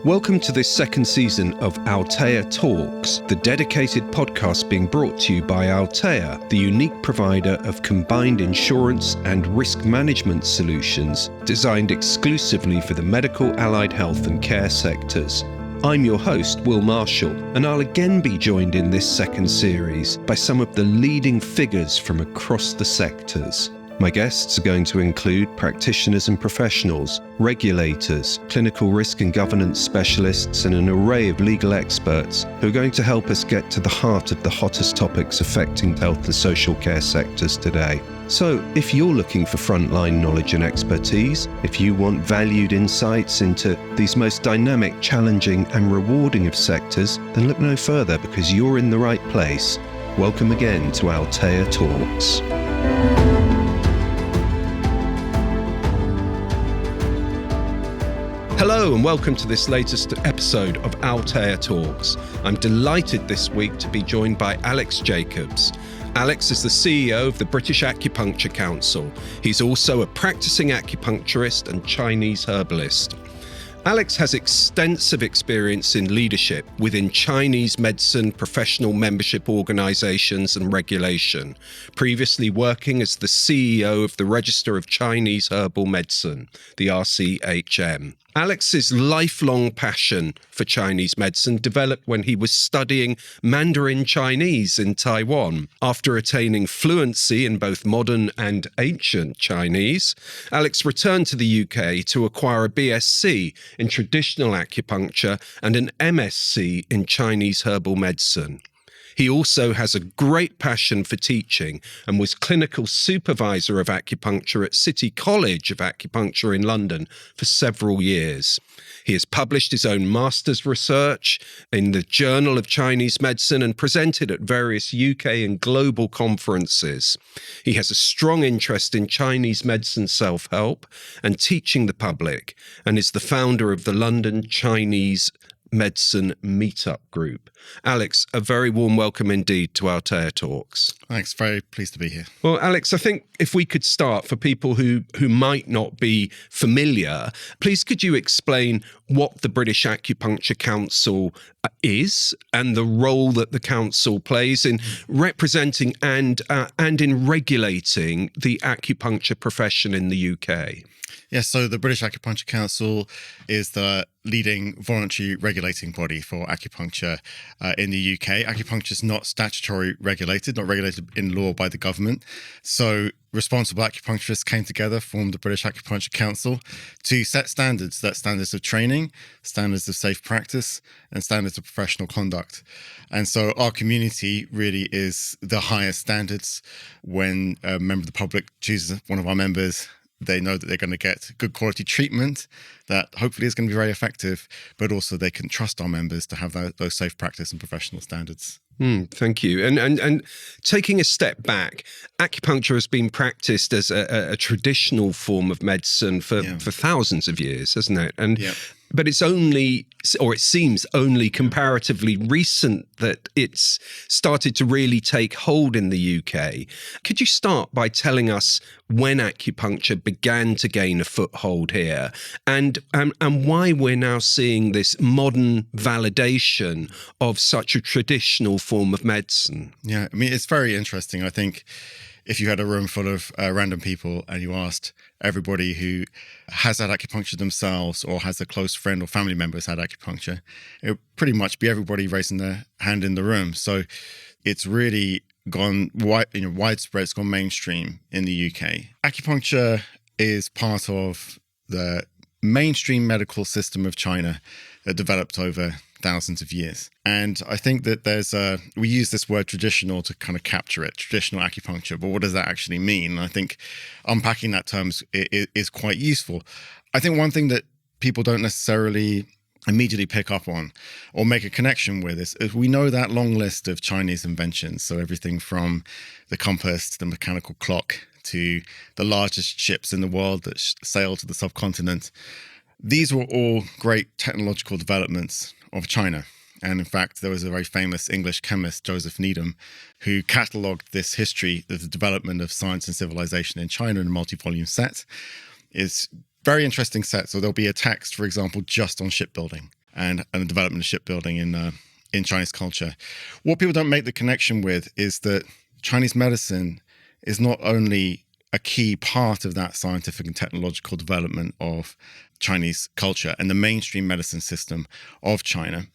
Welcome to this second season of Altea Talks, the dedicated podcast being brought to you by Altea, the unique provider of combined insurance and risk management solutions designed exclusively for the medical, allied health and care sectors. I'm your host, Will Marshall, and I'll again be joined in this second series by some of the leading figures from across the sectors. My guests are going to include practitioners and professionals, regulators, clinical risk and governance specialists, and an array of legal experts who are going to help us get to the heart of the hottest topics affecting health and social care sectors today. So, if you're looking for frontline knowledge and expertise, if you want valued insights into these most dynamic, challenging, and rewarding of sectors, then look no further because you're in the right place. Welcome again to Altea Talks. Hello and welcome to this latest episode of Altea Talks. I'm delighted this week to be joined by Alex Jacobs. Alex is the CEO of the British Acupuncture Council. He's also a practising acupuncturist and Chinese herbalist. Alex has extensive experience in leadership within Chinese medicine, professional membership organizations and regulation, previously working as the CEO of the Register of Chinese Herbal Medicine, the RCHM. Alex's lifelong passion for Chinese medicine developed when he was studying Mandarin Chinese in Taiwan. After attaining fluency in both modern and ancient Chinese, Alex returned to the UK to acquire a BSc in traditional acupuncture and an MSc in Chinese herbal medicine. He also has a great passion for teaching and was clinical supervisor of acupuncture at City College of Acupuncture in London for several years. He has published his own master's research in the Journal of Chinese Medicine and presented at various UK and global conferences. He has a strong interest in Chinese medicine self-help and teaching the public, and is the founder of the London Chinese Medicine Meetup Group. Alex, a very warm welcome indeed to Altea Talks. Thanks, very pleased to be here. Well, Alex, I think if we could start for people who might not be familiar, please could you explain what the British Acupuncture Council is and the role that the council plays in representing and in regulating the acupuncture profession in the UK? Yes, so the British Acupuncture Council is the leading voluntary regulating body for acupuncture in the UK. Acupuncture is not statutory regulated, not regulated in law by the government. So responsible acupuncturists came together, formed the British Acupuncture Council to set standards, standards of training, standards of safe practice, and standards of professional conduct. And so our community really is the highest standards. When a member of the public chooses one of our members, they know that they're going to get good quality treatment that hopefully is going to be very effective, but also they can trust our members to have those safe practice and professional standards. Thank you. And taking a step back, acupuncture has been practiced as a traditional form of medicine for thousands of years, hasn't it? But it's only, or it seems only comparatively recent that it's started to really take hold in the UK. Could you start by telling us when acupuncture began to gain a foothold here and why we're now seeing this modern validation of such a traditional form of medicine? Yeah, I mean, it's very interesting. I think if you had a room full of random people and you asked everybody who has had acupuncture themselves or has a close friend or family member who's had acupuncture, it would pretty much be everybody raising their hand in the room. So it's really gone widespread, it's gone mainstream in the UK. Acupuncture is part of the mainstream medical system of China that developed over thousands of years. And I think that we use this word traditional to kind of capture it, traditional acupuncture, but what does that actually mean? I think unpacking that term is quite useful. I think one thing that people don't necessarily immediately pick up on or make a connection with is we know that long list of Chinese inventions. So everything from the compass to the mechanical clock to the largest ships in the world that sail to the subcontinent. These were all great technological developments of China. And in fact, there was a very famous English chemist, Joseph Needham, who catalogued this history of the development of science and civilization in China in a multi-volume set. It's very interesting set. So there'll be a text, for example, just on shipbuilding and the development of shipbuilding in Chinese culture. What people don't make the connection with is that Chinese medicine is not only a key part of that scientific and technological development of Chinese culture and the mainstream medicine system of China,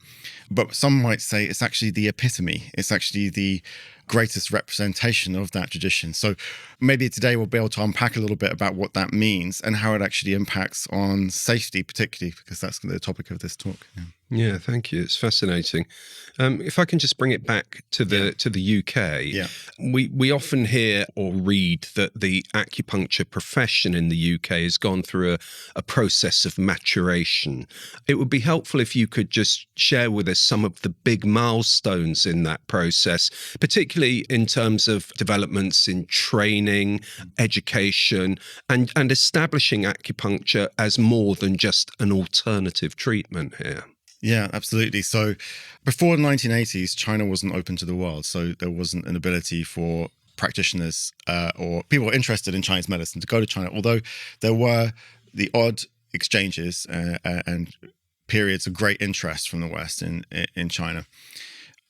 but some might say it's actually the epitome. It's actually the greatest representation of that tradition. So maybe today we'll be able to unpack a little bit about what that means and how it actually impacts on safety, particularly because that's the topic of this talk. Yeah, thank you. It's fascinating. If I can just bring it back to the UK, we often hear or read that the acupuncture profession in the UK has gone through a process of maturation. It would be helpful if you could just share with us some of the big milestones in that process, particularly in terms of developments in training, education, and establishing acupuncture as more than just an alternative treatment here. Yeah, absolutely. So before the 1980s, China wasn't open to the world. So there wasn't an ability for practitioners or people interested in Chinese medicine to go to China, although there were the odd exchanges and periods of great interest from the West in China.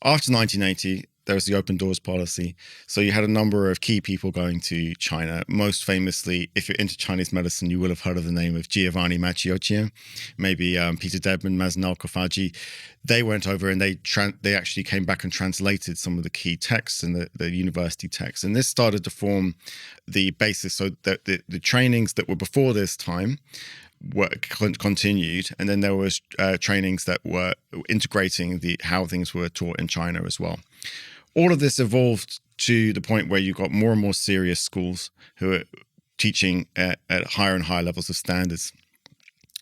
After 1980, there was the open doors policy. So you had a number of key people going to China. Most famously, if you're into Chinese medicine, you will have heard of the name of Giovanni Macciocchio, maybe Peter Dedman, Mazen Kofaji. They went over and they actually came back and translated some of the key texts and the university texts. And this started to form the basis. So that the trainings that were before this time were continued, and then there was trainings that were integrating how things were taught in China as well. All of this evolved to the point where you got more and more serious schools who are teaching at higher and higher levels of standards.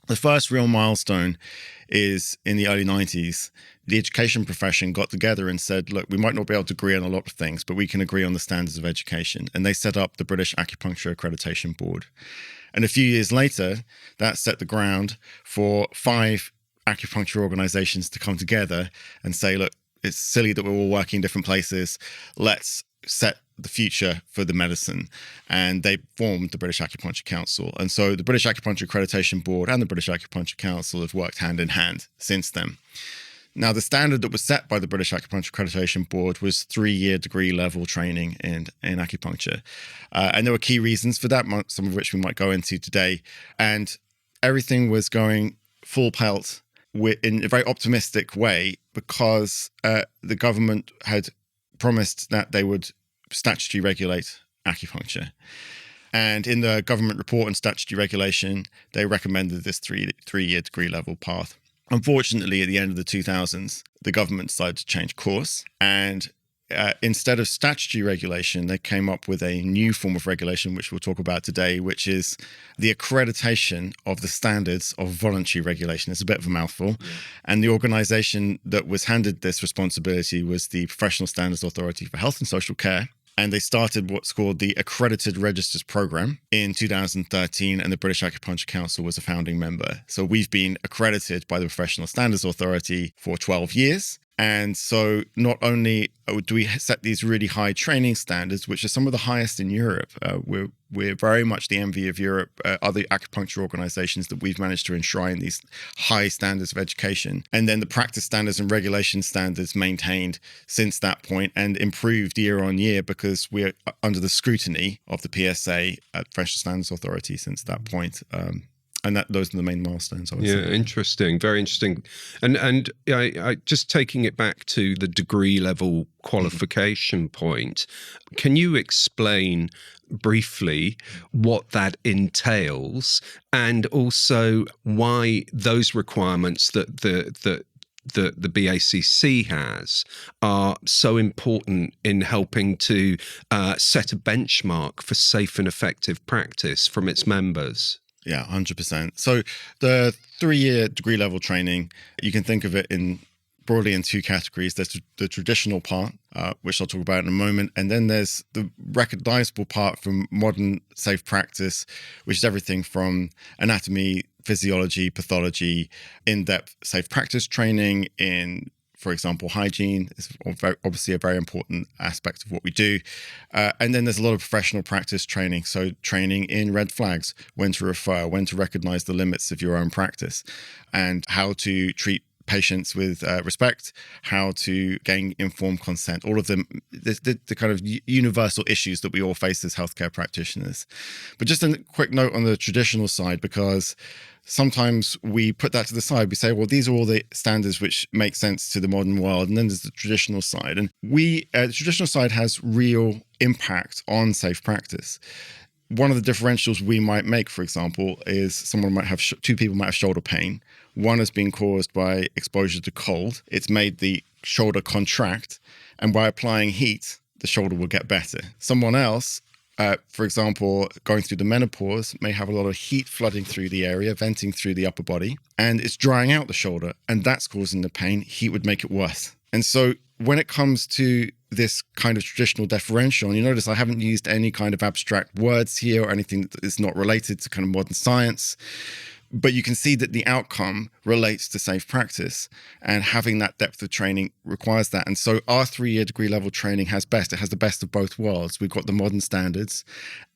The first real milestone is in the early 90s. The education profession got together and said, look, we might not be able to agree on a lot of things, but we can agree on the standards of education. And they set up the British Acupuncture Accreditation Board. And a few years later, that set the ground for 5 acupuncture organizations to come together and say, look, it's silly that we're all working in different places. Let's set the future for the medicine. And they formed the British Acupuncture Council. And so the British Acupuncture Accreditation Board and the British Acupuncture Council have worked hand in hand since then. Now, the standard that was set by the British Acupuncture Accreditation Board was 3-year degree level training in acupuncture. And there were key reasons for that, some of which we might go into today. And everything was going full pelt in a very optimistic way because the government had promised that they would statutory regulate acupuncture. And in the government report on statutory regulation, they recommended this 3-year degree level path. Unfortunately, at the end of the 2000s, the government decided to change course. And instead of statutory regulation, they came up with a new form of regulation, which we'll talk about today, which is the accreditation of the standards of voluntary regulation. It's a bit of a mouthful. Yeah. And the organization that was handed this responsibility was the Professional Standards Authority for Health and Social Care. And they started what's called the Accredited Registers Program in 2013, and the British Acupuncture Council was a founding member. So we've been accredited by the Professional Standards Authority for 12 years. And so not only do we set these really high training standards, which are some of the highest in Europe, we're very much the envy of Europe, other acupuncture organizations that we've managed to enshrine these high standards of education. And then the practice standards and regulation standards maintained since that point and improved year on year because we're under the scrutiny of the PSA, Professional Standards Authority, since that point. And those are the main milestones, I would say. Interesting, very interesting. And I just taking it back to the degree level qualification point, can you explain briefly what that entails and also why those requirements that the BACC has are so important in helping to set a benchmark for safe and effective practice from its members? Yeah, 100%. So the 3-year degree level training, you can think of it broadly in 2 categories. There's the traditional part, which I'll talk about in a moment. And then there's the recognizable part from modern safe practice, which is everything from anatomy, physiology, pathology, in-depth safe practice training in For example, hygiene is obviously a very important aspect of what we do. And then there's a lot of professional practice training. So training in red flags, when to refer, when to recognize the limits of your own practice, and how to treat patients with respect, how to gain informed consent, all of them, the kind of universal issues that we all face as healthcare practitioners. But just a quick note on the traditional side, because sometimes we put that to the side. We say, well, these are all the standards which make sense to the modern world. And then there's the traditional side. And the traditional side has real impact on safe practice. One of the differentials we might make, for example, is someone might have two people might have shoulder pain. One has been caused by exposure to cold. It's made the shoulder contract, and by applying heat, the shoulder will get better. Someone else, for example, going through the menopause, may have a lot of heat flooding through the area, venting through the upper body, and it's drying out the shoulder, and that's causing the pain. Heat would make it worse. And so when it comes to this kind of traditional differential, and you notice I haven't used any kind of abstract words here or anything that is not related to kind of modern science, but you can see that the outcome relates to safe practice, and having that depth of training requires that. And so our 3-year degree level training has the best of both worlds. We've got the modern standards,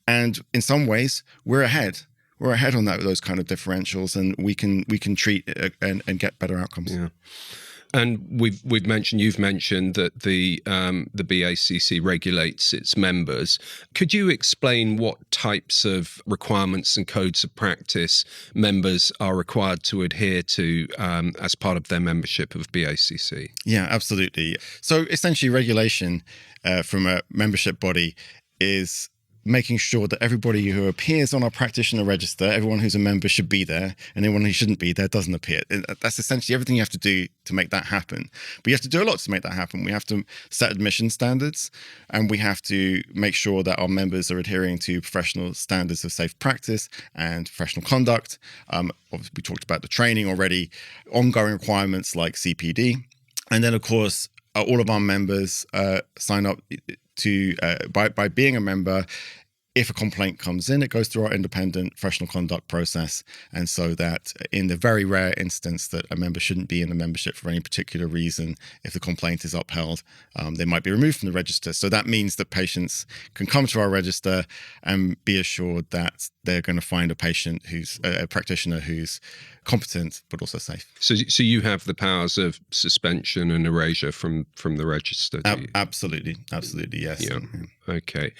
and in some ways we're ahead. We're ahead on those kind of differentials, and we can treat and get better outcomes. Yeah. And you've mentioned that the BACC regulates its members. Could you explain what types of requirements and codes of practice members are required to adhere to as part of their membership of BACC? Yeah, absolutely. So essentially, regulation from a membership body is making sure that everybody who appears on our practitioner register, everyone who's a member should be there, and anyone who shouldn't be there doesn't appear. That's essentially everything you have to do to make that happen. But you have to do a lot to make that happen. We have to set admission standards, and we have to make sure that our members are adhering to professional standards of safe practice and professional conduct. Obviously, we talked about the training already, ongoing requirements like CPD. And then, of course, all of our members sign up to by being a member. If a complaint comes in, it goes through our independent professional conduct process. And so that in the very rare instance that a member shouldn't be in the membership for any particular reason, if the complaint is upheld, they might be removed from the register. So that means that patients can come to our register and be assured that they're going to find a patient who's a practitioner who's competent but also safe. So you have the powers of suspension and erasure from the register. Absolutely, yes. Yeah. Okay.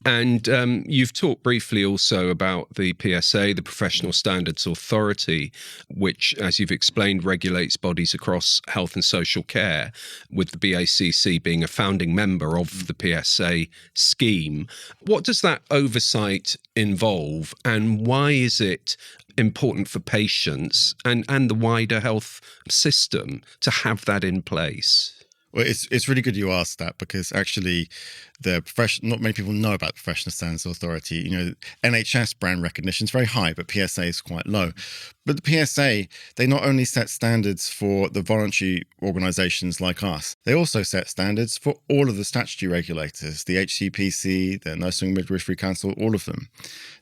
And you've talked briefly also about the PSA, the Professional Standards Authority, which, as you've explained, regulates bodies across health and social care, with the BACC being a founding member of the PSA scheme. What does that oversight involve, and why is it important for patients and the wider health system to have that in place? Well, it's really good you asked that, because actually not many people know about the Professional Standards Authority. You know, NHS brand recognition is very high, but PSA is quite low. But the PSA, they not only set standards for the voluntary organisations like us, they also set standards for all of the statutory regulators, the HCPC, the Nursing and Midwifery Council, all of them.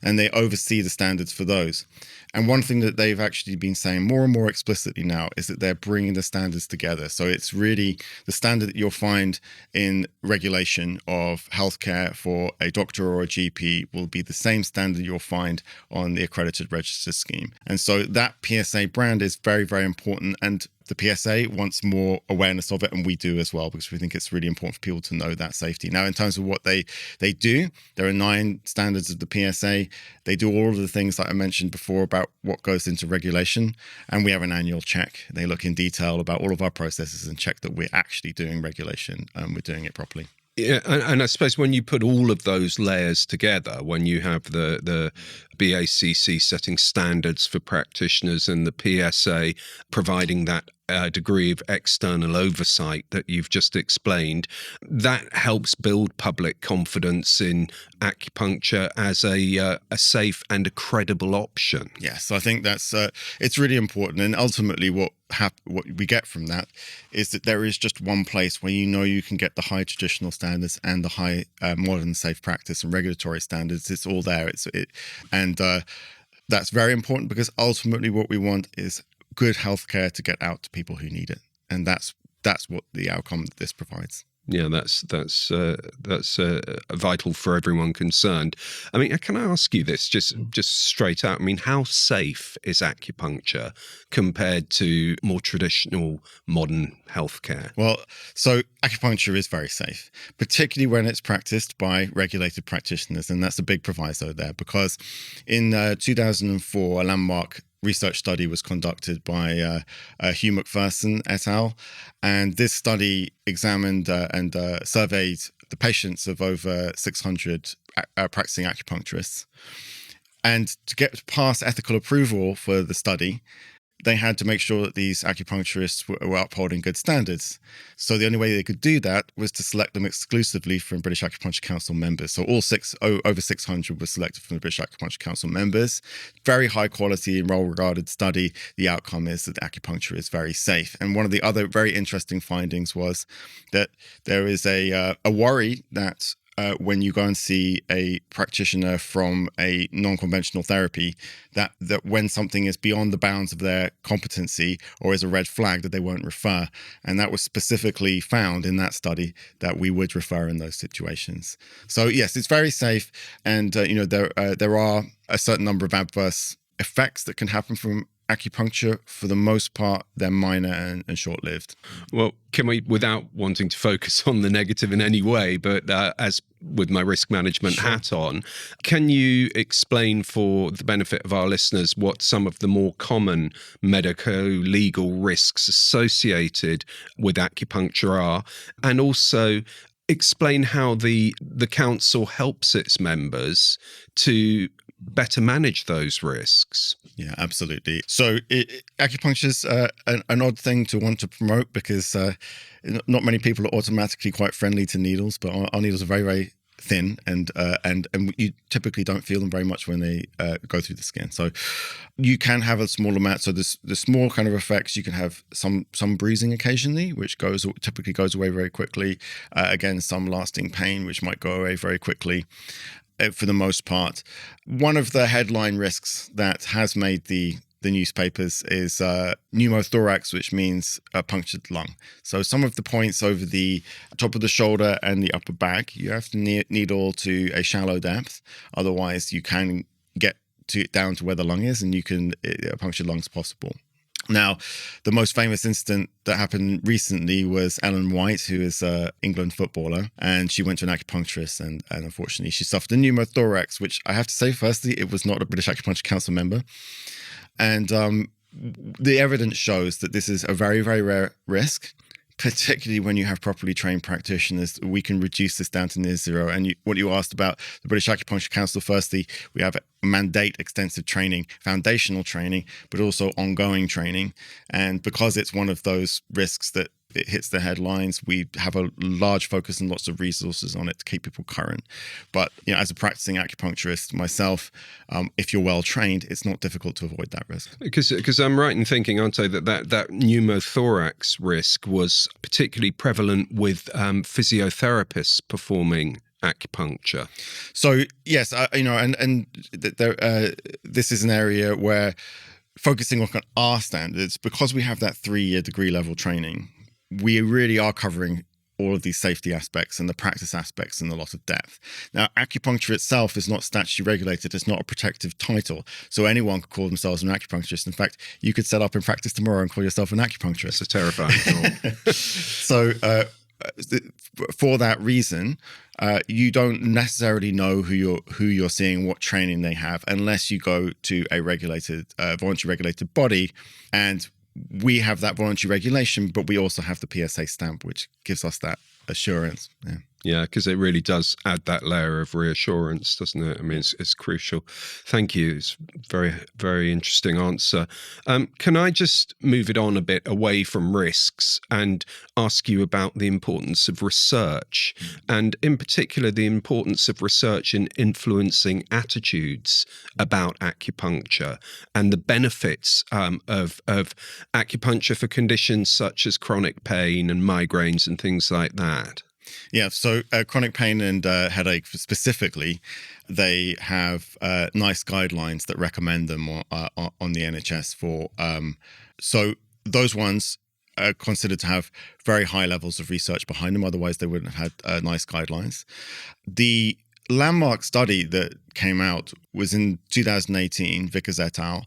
And they oversee the standards for those. And one thing that they've actually been saying more and more explicitly now is that they're bringing the standards together. So it's really the standard that you'll find in regulation of healthcare for a doctor or a GP will be the same standard you'll find on the accredited register scheme. And so that PSA brand is very, very important. And the PSA wants more awareness of it, and we do as well, because we think it's really important for people to know that safety. Now, in terms of what they do, there are 9 standards of the PSA. They do all of the things that I mentioned before about what goes into regulation, and we have an annual check. They look in detail about all of our processes and check that we're actually doing regulation and we're doing it properly. Yeah, and I suppose when you put all of those layers together, when you have the BACC setting standards for practitioners and the PSA providing that degree of external oversight that you've just explained, that helps build public confidence in acupuncture as a safe and a credible option. Yes, I think that's it's really important. And ultimately what we get from that is that there is just one place where you can get the high traditional standards and the high modern safe practice and regulatory standards. It's all there. And that's very important, because ultimately what we want is good healthcare to get out to people who need it. And that's that's what the outcome that this provides. Yeah, that's vital for everyone concerned. I mean, can I ask you this just straight out? I mean, how safe is acupuncture compared to more traditional modern healthcare? Well, so acupuncture is very safe, particularly when it's practiced by regulated practitioners, and that's a big proviso there, because in 2004, a landmark research study was conducted by Hugh McPherson et al. And this study examined and surveyed the patients of over 600 practicing acupuncturists. And to get past ethical approval for the study, they had to make sure that these acupuncturists were upholding good standards. So the only way they could do that was to select them exclusively from British Acupuncture Council members. So over 600 were selected from the British Acupuncture Council members. Very high quality and well-regarded study. The outcome is that acupuncture is very safe. And one of the other very interesting findings was that there is a worry that when you go and see a practitioner from a non-conventional therapy, that when something is beyond the bounds of their competency or is a red flag, that they won't refer. And that was specifically found in that study, that we would refer in those situations. So yes, it's very safe. And there are a certain number of adverse effects that can happen from acupuncture. For the most part, they're minor and short-lived. Well, can we, without wanting to focus on the negative in any way, but as with my risk management hat on, can you explain for the benefit of our listeners what some of the more common medico-legal risks associated with acupuncture are, and also explain how the council helps its members to better manage those risks? Yeah, absolutely. So acupuncture is an odd thing to want to promote, because not many people are automatically quite friendly to needles, but our needles are very, very thin, and you typically don't feel them very much when they go through the skin. So you can have a small amount. So the small kind of effects, you can have some bruising occasionally, which typically goes away very quickly. Again, some lasting pain, which might go away very quickly. For the most part, one of the headline risks that has made the newspapers is pneumothorax, which means a punctured lung. So some of the points over the top of the shoulder and the upper back, you have to needle to a shallow depth. Otherwise, you can get down to where the lung is, and a punctured lung is possible. Now, the most famous incident that happened recently was Ellen White, who is an England footballer, and she went to an acupuncturist, and unfortunately she suffered a pneumothorax, which I have to say, firstly, it was not a British Acupuncture Council member. And the evidence shows that this is a very, very rare risk, particularly when you have properly trained practitioners. We can reduce this down to near zero. And what you asked about the British Acupuncture Council, firstly, we have mandate extensive training, foundational training, but also ongoing training. And because it's one of those risks that it hits the headlines, we have a large focus and lots of resources on it to keep people current. But as a practicing acupuncturist myself, if you're well trained, it's not difficult to avoid that risk. Because I'm right in thinking, aren't I, that pneumothorax risk was particularly prevalent with physiotherapists performing acupuncture. So yes, this is an area where focusing on our standards, because we have that 3-year degree level training, we really are covering all of these safety aspects and the practice aspects in a lot of depth. Now, acupuncture itself is not statutorily regulated. It's not a protective title. So anyone could call themselves an acupuncturist. In fact, you could set up in practice tomorrow and call yourself an acupuncturist. It's a terrifying thought. So for that reason, you don't necessarily know who you're seeing, what training they have, unless you go to a regulated, voluntary regulated body. And we have that voluntary regulation, but we also have the PSA stamp, which gives us that assurance. Yeah, because it really does add that layer of reassurance, doesn't it? I mean, it's crucial. Thank you. It's a very, very interesting answer. Can I just move it on a bit away from risks and ask you about the importance of research, and in particular, the importance of research in influencing attitudes about acupuncture and the benefits of acupuncture for conditions such as chronic pain and migraines and things like that? Yeah, so chronic pain and headache specifically, they have nice guidelines that recommend them on the NHS for. So those ones considered to have very high levels of research behind them. Otherwise, they wouldn't have had nice guidelines. The landmark study that came out was in 2018, Vickers et al.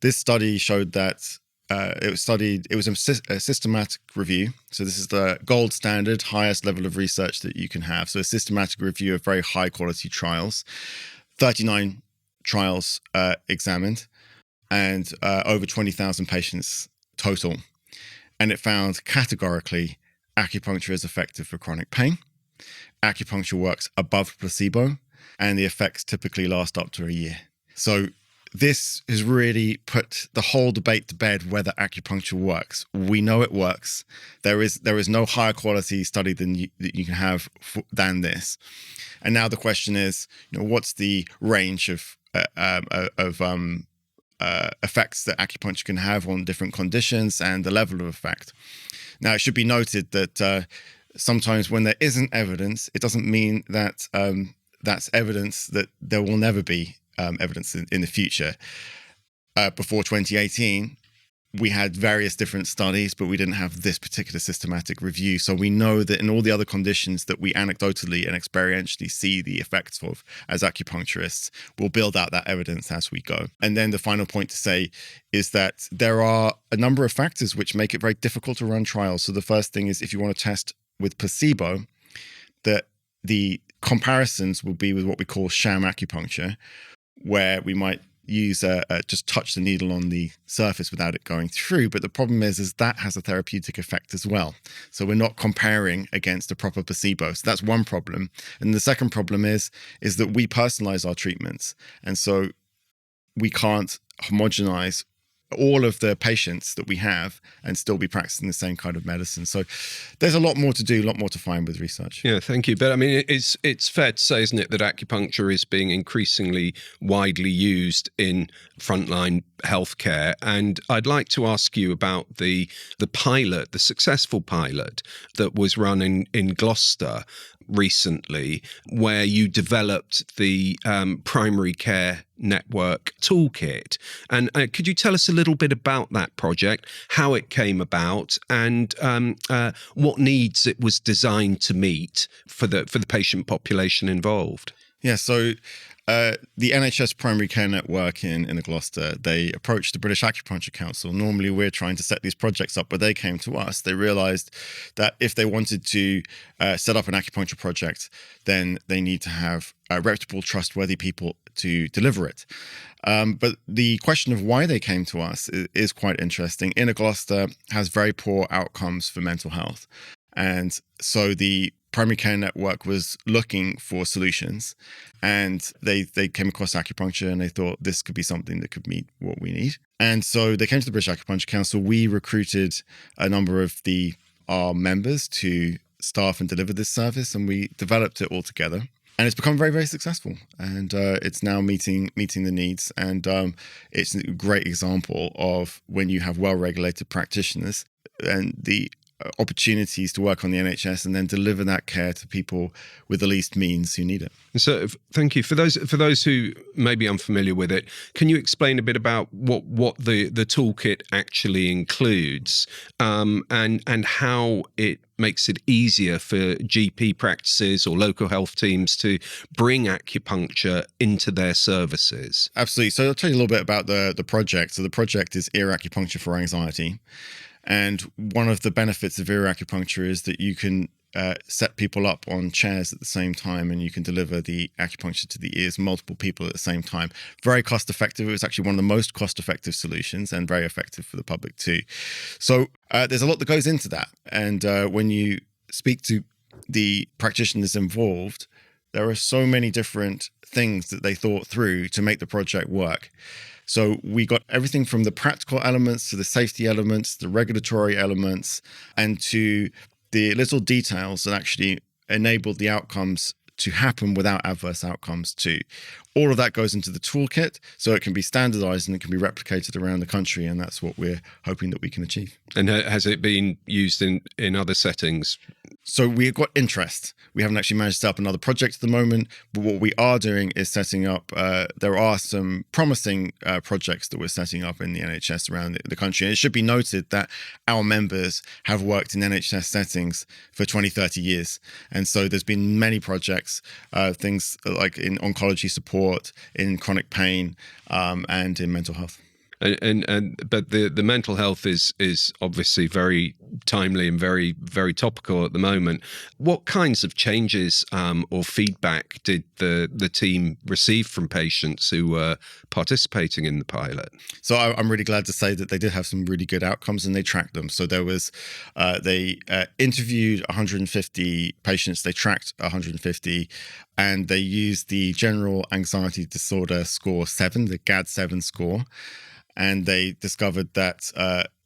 This study showed that it was a systematic review. So this is the gold standard, highest level of research that you can have. So a systematic review of very high quality trials, 39 trials examined, and over 20,000 patients total. And it found categorically acupuncture is effective for chronic pain. Acupuncture works above placebo, and the effects typically last up to a year. So this has really put the whole debate to bed whether acupuncture works. We know it works. There is no higher quality study that you can have than this. And now the question is, what's the range of effects that acupuncture can have on different conditions and the level of effect? Now, it should be noted that sometimes when there isn't evidence, it doesn't mean that that's evidence that there will never be evidence in the future. Before 2018, we had various different studies, but we didn't have this particular systematic review. So we know that in all the other conditions that we anecdotally and experientially see the effects of as acupuncturists, we'll build out that evidence as we go. And then the final point to say is that there are a number of factors which make it very difficult to run trials. So the first thing is, if you want to test with placebo, that the comparisons will be with what we call sham acupuncture, where we might use just touch the needle on the surface without it going through. But the problem is that has a therapeutic effect as well. So we're not comparing against a proper placebo. So that's one problem. And the second problem is that we personalize our treatments. And so we can't homogenize all of the patients that we have and still be practicing the same kind of medicine. So there's a lot more to do, a lot more to find with research. Yeah, thank you. But I mean, it's fair to say, isn't it, that acupuncture is being increasingly widely used in frontline healthcare. And I'd like to ask you about the pilot, the successful pilot that was run in Gloucester recently, where you developed the primary care network toolkit. And could you tell us a little bit about that project, how it came about, and what needs it was designed to meet for the patient population involved? Yeah, so the NHS Primary Care Network in Gloucester, they approached the British Acupuncture Council. Normally, we're trying to set these projects up, but they came to us. They realized that if they wanted to set up an acupuncture project, then they need to have reputable, trustworthy people to deliver it. But the question of why they came to us is quite interesting. Inner Gloucester has very poor outcomes for mental health. And so the Primary Care Network was looking for solutions, and they came across acupuncture, and they thought this could be something that could meet what we need. And so they came to the British Acupuncture Council. We recruited a number of our members to staff and deliver this service, and we developed it all together. And it's become very, very successful, and it's now meeting the needs. And it's a great example of when you have well-regulated practitioners and the opportunities to work on the NHS and then deliver that care to people with the least means who need it. So thank you. For those who may be unfamiliar with it, can you explain a bit about what the toolkit actually includes, and how it makes it easier for GP practices or local health teams to bring acupuncture into their services? Absolutely. So I'll tell you a little bit about the project. So the project is Ear Acupuncture for Anxiety. And one of the benefits of ear acupuncture is that you can set people up on chairs at the same time, and you can deliver the acupuncture to the ears, multiple people at the same time. Very cost effective. It was actually one of the most cost effective solutions, and very effective for the public too. So there's a lot that goes into that. And when you speak to the practitioners involved, there are so many different things that they thought through to make the project work. So we got everything from the practical elements to the safety elements, the regulatory elements, and to the little details that actually enabled the outcomes to happen without adverse outcomes too. All of that goes into the toolkit, so it can be standardized and it can be replicated around the country, and that's what we're hoping that we can achieve. And has it been used in other settings? So we've got interest. We haven't actually managed to set up another project at the moment, but what we are doing is setting up, there are some promising projects that we're setting up in the NHS around the country. And it should be noted that our members have worked in NHS settings for 20, 30 years. And so there's been many projects, things like in oncology support, in chronic pain, and in mental health. But the mental health is obviously very timely and very, very topical at the moment. What kinds of changes or feedback did the team receive from patients who were participating in the pilot? So I'm really glad to say that they did have some really good outcomes, and they tracked them. So there was, they interviewed 150 patients, they tracked 150, and they used the General Anxiety Disorder Score 7, the GAD-7 score. And they discovered that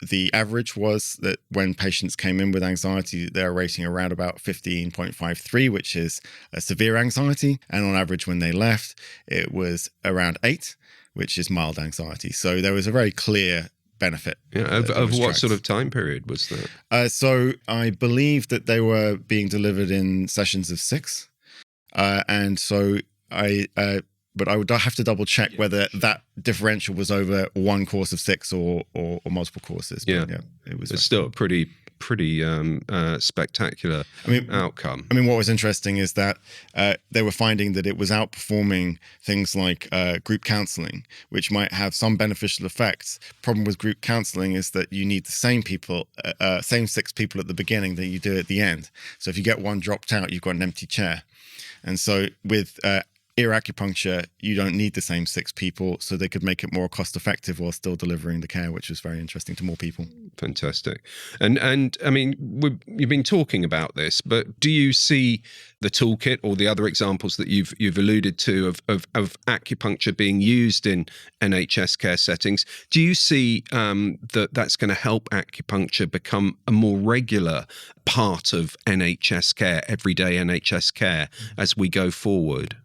the average was that when patients came in with anxiety, they're rating around about 15.53, which is a severe anxiety. And on average, when they left, it was around 8, which is mild anxiety. So there was a very clear benefit. Yeah, of what sort of time period was that? So I believe that they were being delivered in sessions of 6. And so but I would have to double check whether that differential was over one course of 6 or multiple courses. But yeah, it was. It's still a pretty spectacular outcome. I mean, what was interesting is that they were finding that it was outperforming things like group counselling, which might have some beneficial effects. Problem with group counselling is that you need the same people, same 6 people at the beginning that you do at the end. So if you get one dropped out, you've got an empty chair. And so with ear acupuncture, you don't need the same 6 people, so they could make it more cost effective while still delivering the care, which was very interesting to more people. Fantastic. And I mean, you've been talking about this, but do you see the toolkit or the other examples that you've alluded to of acupuncture being used in NHS care settings? Do you see that's going to help acupuncture become a more regular part of NHS care, everyday NHS care, as we go forward?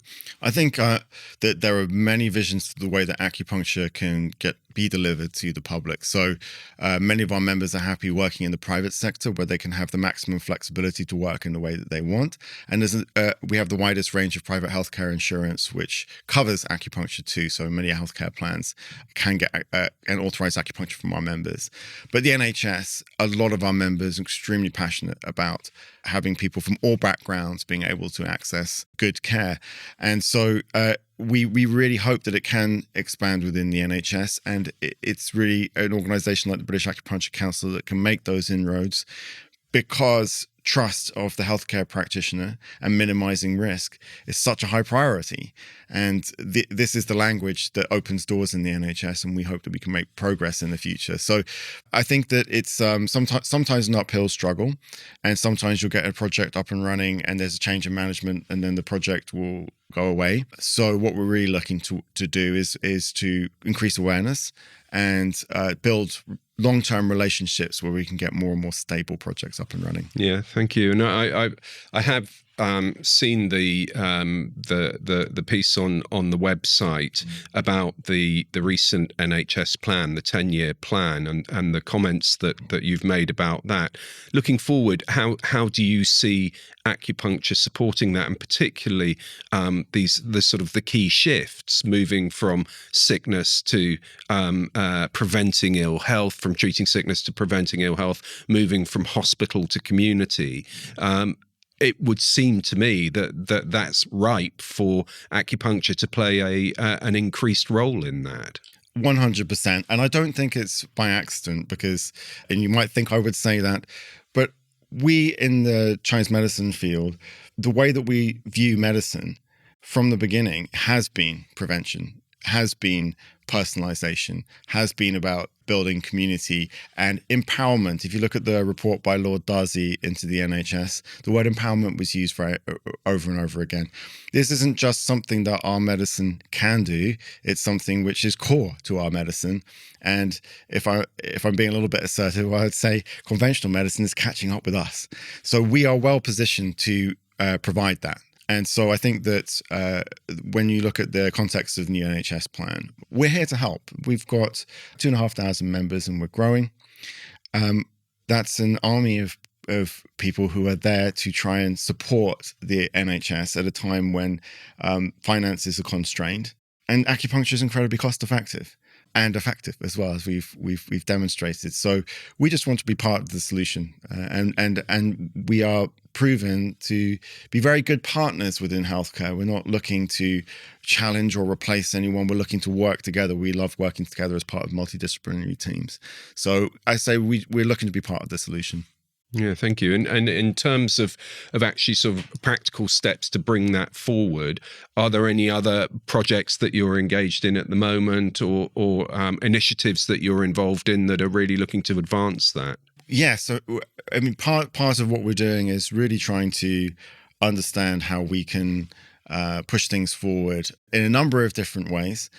I think that there are many visions to the way that acupuncture can be delivered to the public. So many of our members are happy working in the private sector, where they can have the maximum flexibility to work in the way that they want. And we have the widest range of private healthcare insurance, which covers acupuncture too. So many healthcare plans can get and authorize acupuncture from our members. But the NHS, a lot of our members are extremely passionate about having people from all backgrounds being able to access good care. And so we really hope that it can expand within the NHS, and it's really an organisation like the British Acupuncture Council that can make those inroads, because trust of the healthcare practitioner and minimizing risk is such a high priority. And this is the language that opens doors in the NHS, and we hope that we can make progress in the future. So I think that it's sometimes an uphill struggle, and sometimes you'll get a project up and running and there's a change in management and then the project will go away. So what we're really looking to do is to increase awareness and build long-term relationships where we can get more and more stable projects up and running. Yeah, thank you. And I have seen the piece on the website about the recent NHS plan, the 10-year plan, and the comments that you've made about that. Looking forward, how do you see acupuncture supporting that, and particularly the sort of the key shifts, moving from sickness to preventing ill health, from treating sickness to preventing ill health, moving from hospital to community? It would seem to me that's ripe for acupuncture to play an increased role in that. 100%. And I don't think it's by accident, and you might think I would say that, but we in the Chinese medicine field, the way that we view medicine from the beginning has been prevention, has been personalization, has been about building community and empowerment. If you look at the report by Lord Darzi into the NHS, the word empowerment was used over and over again. This isn't just something that our medicine can do, it's something which is core to our medicine. And if I'm being a little bit assertive, I would say conventional medicine is catching up with us. So we are well positioned to provide that. And so I think that when you look at the context of the new NHS plan, we're here to help. We've got 2,500 members and we're growing. That's an army of of people who are there to try and support the NHS at a time when finances are constrained. And acupuncture is incredibly cost effective and effective as well, as we've demonstrated. So we just want to be part of the solution, and we are proven to be very good partners within healthcare. We're not looking to challenge or replace anyone. We're looking to work together. We love working together as part of multidisciplinary teams. So I say we're looking to be part of the solution. Yeah, thank you. And in terms of actually sort of practical steps to bring that forward, are there any other projects that you're engaged in at the moment, or initiatives that you're involved in that are really looking to advance that? Yeah, so I mean, part of what we're doing is really trying to understand how we can push things forward in a number of different ways.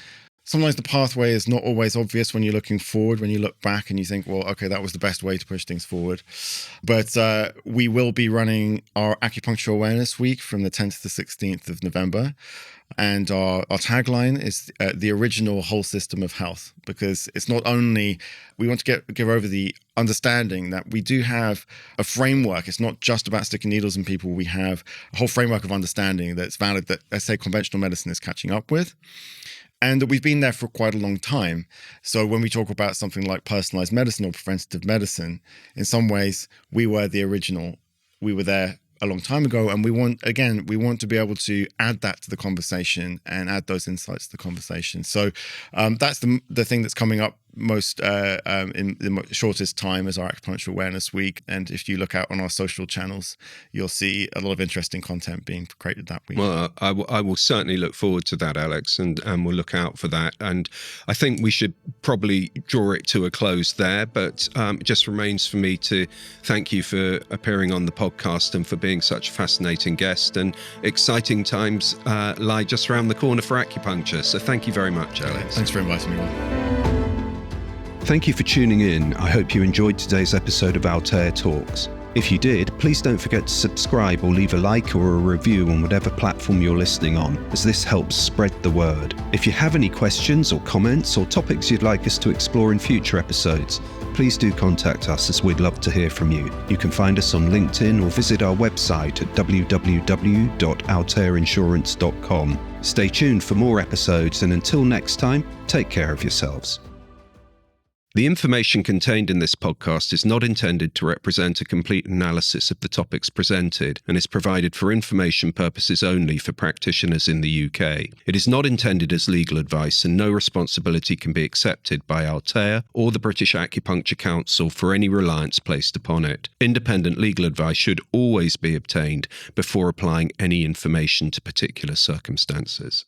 Sometimes the pathway is not always obvious when you're looking forward. When you look back and you think, well, okay, that was the best way to push things forward. But we will be running our Acupuncture Awareness Week from the 10th to 16th of November. And our tagline is the original whole system of health, because it's not only, we want to give over the understanding that we do have a framework. It's not just about sticking needles in people. We have a whole framework of understanding that's valid, that, let's say, conventional medicine is catching up with. And that we've been there for quite a long time. So when we talk about something like personalized medicine or preventative medicine, in some ways, we were the original. We were there a long time ago. And we want to be able to add that to the conversation and add those insights to the conversation. So that's the thing that's coming up most in the shortest time as our Acupuncture Awareness Week. And if you look out on our social channels, you'll see a lot of interesting content being created that week. Well, I will certainly look forward to that, Alex, and we'll look out for that. And I think we should probably draw it to a close there, but it just remains for me to thank you for appearing on the podcast and for being such a fascinating guest. And exciting times lie just around the corner for acupuncture. So thank you very much, Alex. Thanks for inviting me on. Thank you for tuning in. I hope you enjoyed today's episode of Altair Talks. If you did, please don't forget to subscribe or leave a like or a review on whatever platform you're listening on, as this helps spread the word. If you have any questions or comments or topics you'd like us to explore in future episodes, please do contact us, as we'd love to hear from you. You can find us on LinkedIn or visit our website at www.altairinsurance.com. Stay tuned for more episodes, and until next time, take care of yourselves. The information contained in this podcast is not intended to represent a complete analysis of the topics presented and is provided for information purposes only for practitioners in the UK. It is not intended as legal advice, and no responsibility can be accepted by Altair or the British Acupuncture Council for any reliance placed upon it. Independent legal advice should always be obtained before applying any information to particular circumstances.